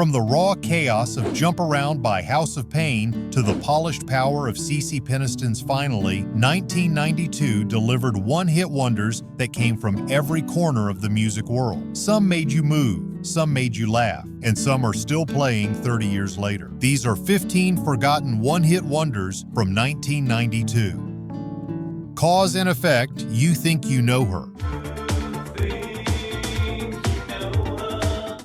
From the raw chaos of Jump Around by House of Pain to the polished power of CeCe Peniston's Finally, 1992 delivered one-hit wonders that came from every corner of the music world. Some made you move, some made you laugh, and some are still playing 30 years later. These are 15 forgotten one-hit wonders from 1992. Cause and Effect, You Think You Know Her.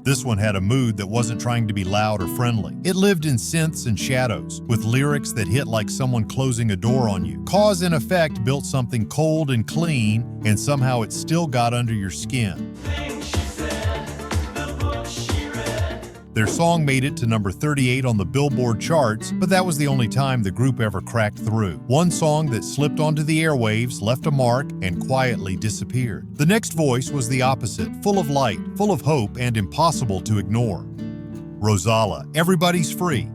This one had a mood that wasn't trying to be loud or friendly. It lived in synths and shadows, with lyrics that hit like someone closing a door on you. Cause and Effect built something cold and clean, and somehow it still got under your skin. Their song made it to number 38 on the Billboard charts, but that was the only time the group ever cracked through. One song that slipped onto the airwaves, left a mark, and quietly disappeared. The next voice was the opposite, full of light, full of hope, and impossible to ignore. Rozalla, Everybody's Free.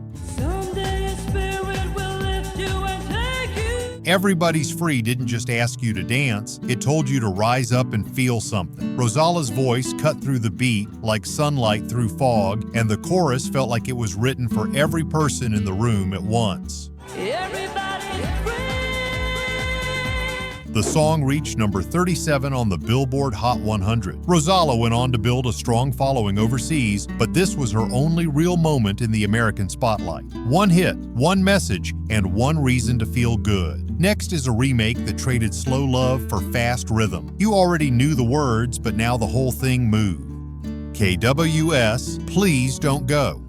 Everybody's Free didn't just ask you to dance, it told you to rise up and feel something. Rozalla's voice cut through the beat like sunlight through fog, and the chorus felt like it was written for every person in the room at once. The song reached number 37 on the Billboard Hot 100. Rozalla went on to build a strong following overseas, but this was her only real moment in the American spotlight. One hit, one message, and one reason to feel good. Next is a remake that traded slow love for fast rhythm. You already knew the words, but now the whole thing moved. KWS, Please Don't Go.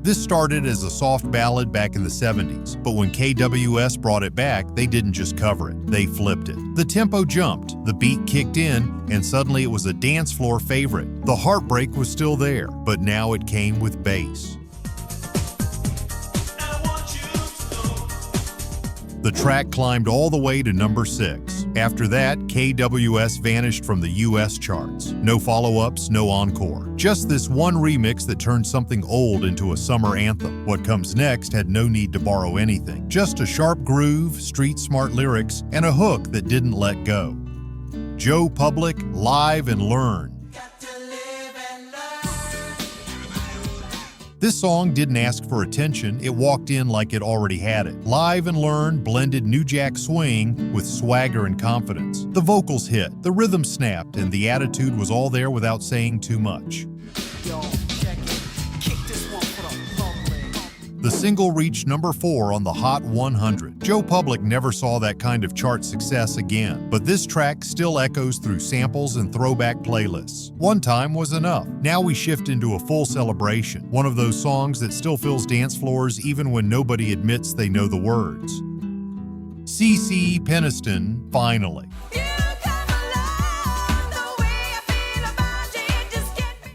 This started as a soft ballad back in the 70s, but when KWS brought it back, they didn't just cover it, they flipped it. The tempo jumped, the beat kicked in, and suddenly it was a dance floor favorite. The heartbreak was still there, but now it came with bass. The track climbed all the way to number 6. After that, KWS vanished from the US charts. No follow-ups, no encore. Just this one remix that turned something old into a summer anthem. What comes next had no need to borrow anything. Just a sharp groove, street-smart lyrics, and a hook that didn't let go. Joe Public, Live and Learn. This song didn't ask for attention, it walked in like it already had it. Live and Learn blended New Jack Swing with swagger and confidence. The vocals hit, the rhythm snapped, and the attitude was all there without saying too much. The single reached number 4 on the Hot 100. Joe Public never saw that kind of chart success again, but this track still echoes through samples and throwback playlists. One time was enough. Now we shift into a full celebration, one of those songs that still fills dance floors even when nobody admits they know the words. CeCe Peniston, Finally.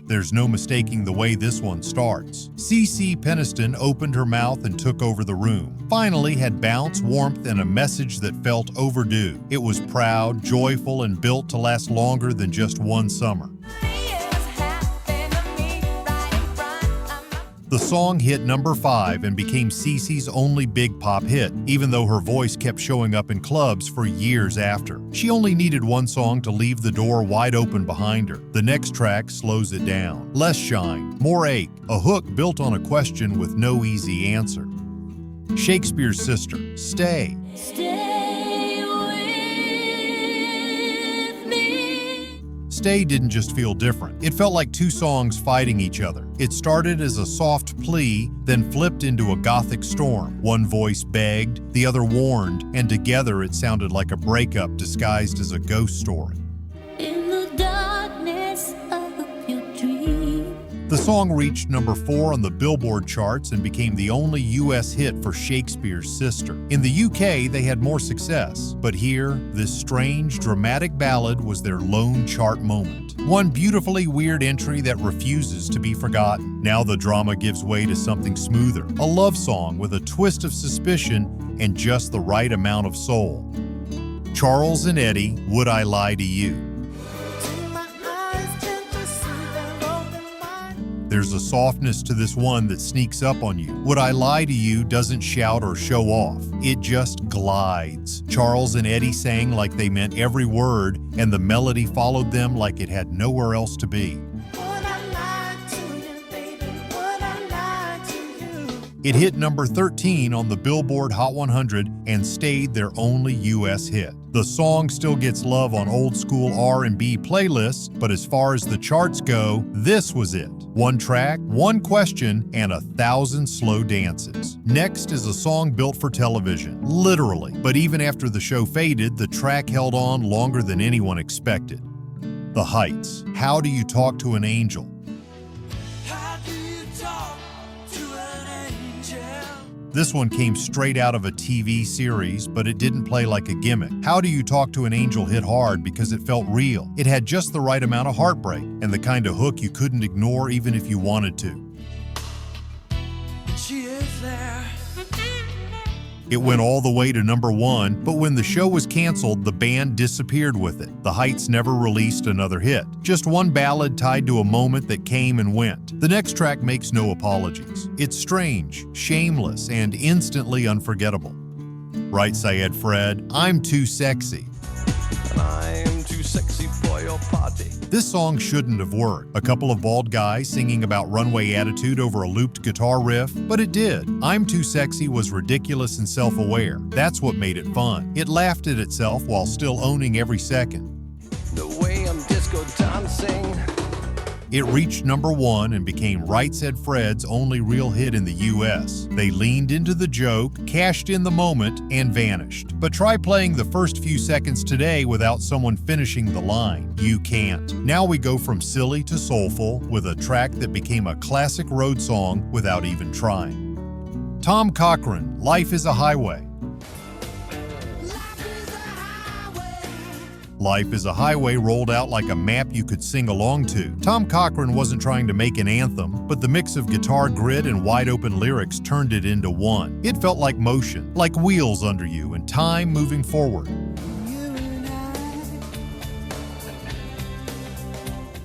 There's no mistaking the way this one starts. CeCe Peniston opened her mouth and took over the room. Finally had bounce, warmth, and a message that felt overdue. It was proud, joyful, and built to last longer than just one summer. The song hit number 5 and became CeCe's only big pop hit, even though her voice kept showing up in clubs for years after. She only needed one song to leave the door wide open behind her. The next track slows it down. Less shine, more ache, a hook built on a question with no easy answer. Shakespears' sister, Stay. Stay didn't just feel different. It felt like two songs fighting each other. It started as a soft plea, then flipped into a gothic storm. One voice begged, the other warned, and together it sounded like a breakup disguised as a ghost story. In the darkness of your dream. The song reached number 4 on the Billboard charts and became the only US hit for Shakespears' sister. In the UK, they had more success, but here, this strange, dramatic ballad was their lone chart moment. One beautifully weird entry that refuses to be forgotten. Now the drama gives way to something smoother, a love song with a twist of suspicion and just the right amount of soul. Charles and Eddie, Would I Lie to You? There's a softness to this one that sneaks up on you. Would I Lie to You doesn't shout or show off. It just glides. Charles and Eddie sang like they meant every word, and the melody followed them like it had nowhere else to be. It hit number 13 on the Billboard Hot 100 and stayed their only U.S. hit. The song still gets love on old-school R&B playlists, but as far as the charts go, this was it. One track, one question, and 1,000 slow dances. Next is a song built for television, literally. But even after the show faded, the track held on longer than anyone expected. The Heights, How Do You Talk to an Angel? This one came straight out of a TV series, but it didn't play like a gimmick. How Do You Talk to an Angel hit hard because it felt real. It had just the right amount of heartbreak and the kind of hook you couldn't ignore even if you wanted to. She is there. It went all the way to number 1, but when the show was canceled, the band disappeared with it. The Heights never released another hit. Just one ballad tied to a moment that came and went. The next track makes no apologies. It's strange, shameless, and instantly unforgettable. Right, Syed Fred, I'm too sexy. And I'm too sexy for your party. This song shouldn't have worked. A couple of bald guys singing about runway attitude over a looped guitar riff, but it did. I'm Too Sexy was ridiculous and self-aware. That's what made it fun. It laughed at itself while still owning every second. The way I'm disco dancing. It reached number 1 and became Right Said Fred's only real hit in the US. They leaned into the joke, cashed in the moment, and vanished. But try playing the first few seconds today without someone finishing the line. You can't. Now we go from silly to soulful with a track that became a classic road song without even trying. Tom Cochrane, Life is a Highway. Life is a Highway rolled out like a map you could sing along to. Tom Cochrane wasn't trying to make an anthem, but the mix of guitar grit and wide-open lyrics turned it into one. It felt like motion, like wheels under you and time moving forward.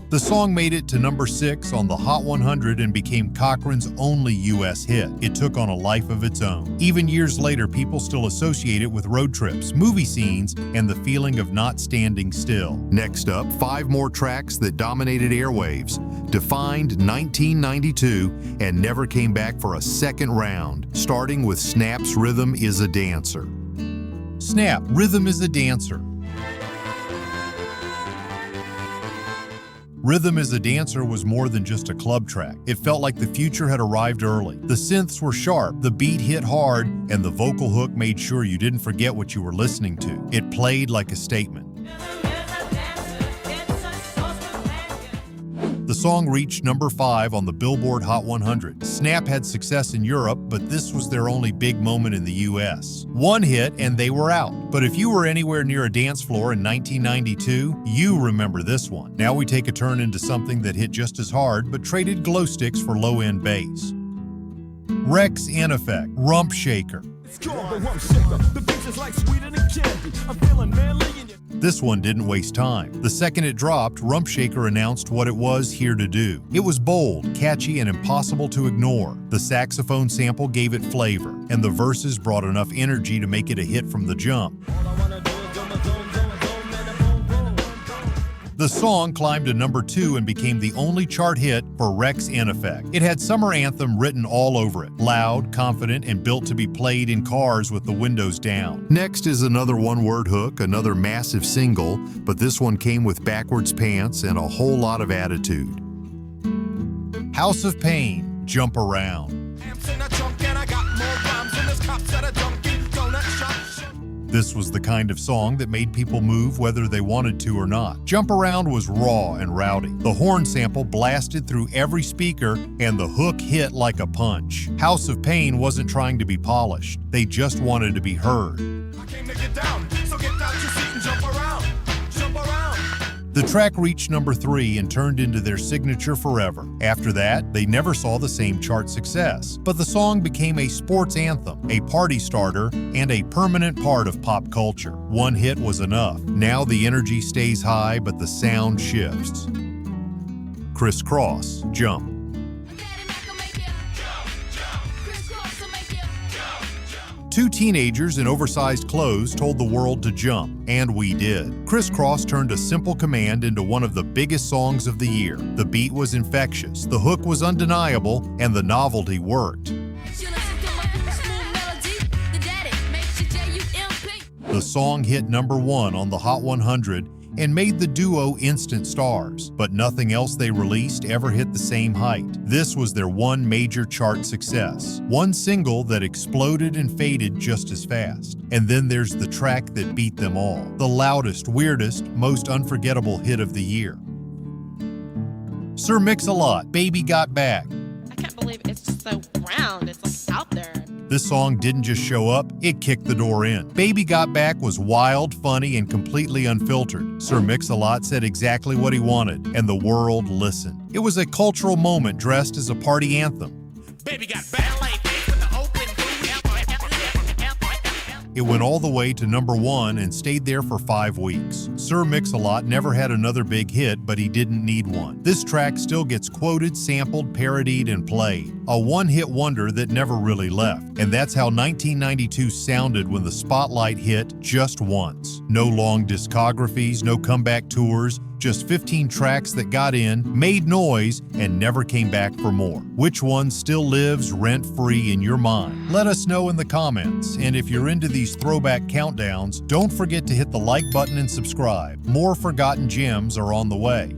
The song made it to number 6 on the Hot 100 and became Cochrane's only U.S. hit. It took on a life of its own. Even years later, people still associate it with road trips, movie scenes, and the feeling of not standing still. Next up, 5 more tracks that dominated airwaves, defined 1992, and never came back for a second round, starting with Snap's Rhythm is a Dancer. Snap, Rhythm is a Dancer. Rhythm is a Dancer was more than just a club track. It felt like the future had arrived early. The synths were sharp, the beat hit hard, and the vocal hook made sure you didn't forget what you were listening to. It played like a statement. The song reached number 5 on the Billboard Hot 100. Snap had success in Europe, but this was their only big moment in the US. One hit and they were out. But if you were anywhere near a dance floor in 1992, you remember this one. Now we take a turn into something that hit just as hard, but traded glow sticks for low-end bass. Wreckx in Effect, Rump Shaker. This one didn't waste time. The second it dropped, Rump Shaker announced what it was here to do. It was bold, catchy, and impossible to ignore. The saxophone sample gave it flavor, and the verses brought enough energy to make it a hit from the jump. The song climbed to number 2 and became the only chart hit for Wreckx in Effect. It had Summer Anthem written all over it, loud, confident, and built to be played in cars with the windows down. Next is another one-word hook, another massive single, but this one came with backwards pants and a whole lot of attitude. House of Pain, Jump Around. This was the kind of song that made people move whether they wanted to or not. Jump Around was raw and rowdy. The horn sample blasted through every speaker, and the hook hit like a punch. House of Pain wasn't trying to be polished. They just wanted to be heard. I came to get down, so get out your seat and jump around. Jump around. The track reached number 3 and turned into their signature forever. After that, they never saw the same chart success. But the song became a sports anthem, a party starter, and a permanent part of pop culture. One hit was enough. Now the energy stays high, but the sound shifts. Kris Kross Jump. Two teenagers in oversized clothes told the world to jump, and we did. Kris Kross turned a simple command into one of the biggest songs of the year. The beat was infectious, the hook was undeniable, and the novelty worked. The song hit number 1 on the Hot 100 and made the duo instant stars, but nothing else they released ever hit the same height. This was their one major chart success, one single that exploded and faded just as fast. And then there's the track that beat them all, the loudest, weirdest, most unforgettable hit of the year. Sir Mix-a-Lot, Baby Got Back. I can't believe it's just so round. It's like out there. This song didn't just show up, it kicked the door in. Baby Got Back was wild, funny, and completely unfiltered. Sir Mix-a-Lot said exactly what he wanted, and the world listened. It was a cultural moment dressed as a party anthem. Baby got back like this with the open It went all the way to number 1 and stayed there for 5 weeks. Sir Mix-a-Lot never had another big hit, but he didn't need one. This track still gets quoted, sampled, parodied, and played. A one-hit wonder that never really left. And that's how 1992 sounded when the spotlight hit just once. No long discographies, no comeback tours, just 15 tracks that got in, made noise, and never came back for more. Which one still lives rent-free in your mind? Let us know in the comments. And if you're into these throwback countdowns, don't forget to hit the like button and subscribe. More forgotten gems are on the way.